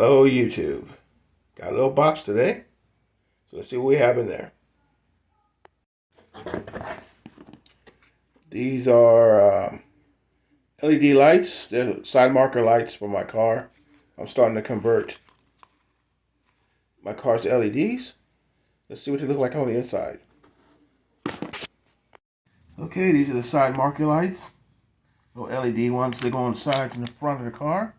Hello YouTube. Got a little box today. So let's see what we have in there. These are LED lights. They're side marker lights for my car. I'm starting to convert my car's to LEDs. Let's see what they look like on the inside. Okay, these are the side marker lights. Little LED ones. They go on the sides and the front of the car.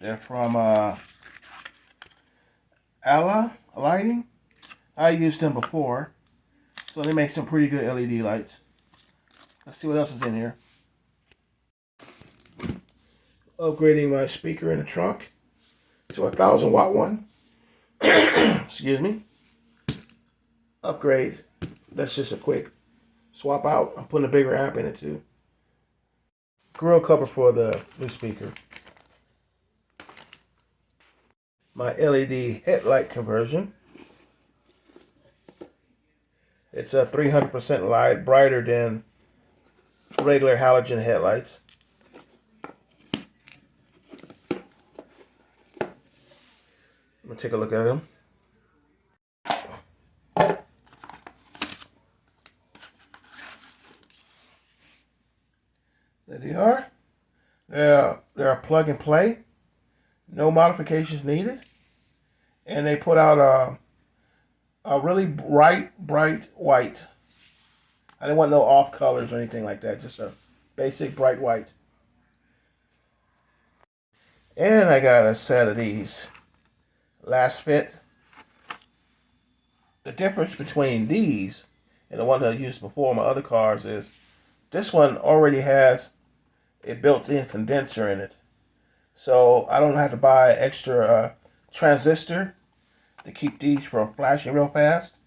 They're from Ala Lighting. I used them before. So they make some pretty good LED lights. Let's see what else is in here. Upgrading my speaker in the trunk to a 1,000-watt one. Excuse me. Upgrade. That's just a quick swap out. I'm putting a bigger amp in it too. Grille cover for the new speaker. My LED headlight conversion. It's a 300% light, brighter than regular halogen headlights. Let me take a look at them. There they are. They're a plug and play. No modifications needed. And they put out a really bright white. I didn't want no off colors or anything like that. Just a basic bright white. And I got a set of these. Last fit. The difference between these and the one that I used before on my other cars is this one already has a built-in condenser in it. So I don't have to buy extra transistor to keep these from flashing real fast.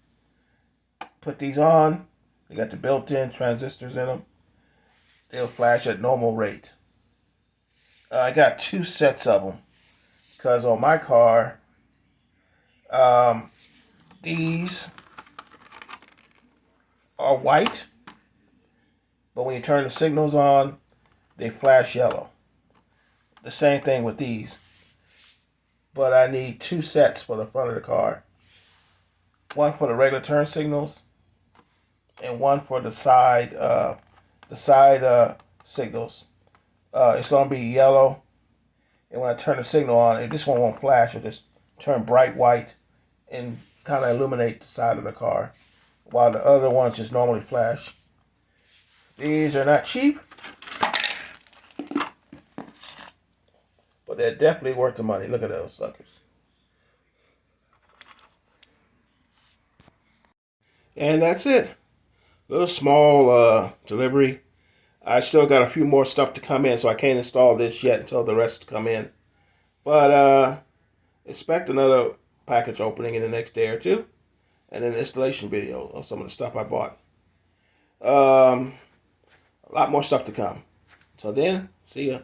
Put these on. They got the built-in transistors in them. They'll flash at normal rate. I got two sets of them because on my car, these are white, but when you turn the signals on, they flash yellow. The same thing with these. But I need two sets for the front of the car. One for the regular turn signals, and one for the side signals. It's going to be yellow, and when I turn the signal on, this one won't flash. It'll just turn bright white and kind of illuminate the side of the car, while the other ones just normally flash. These are not cheap, but they're definitely worth the money. Look at those suckers. And that's it. Little small delivery. I still got a few more stuff to come in, so I can't install this yet until the rest come in. But expect another package opening in the next day or two, and an installation video of some of the stuff I bought. A lot more stuff to come. Till then, see ya.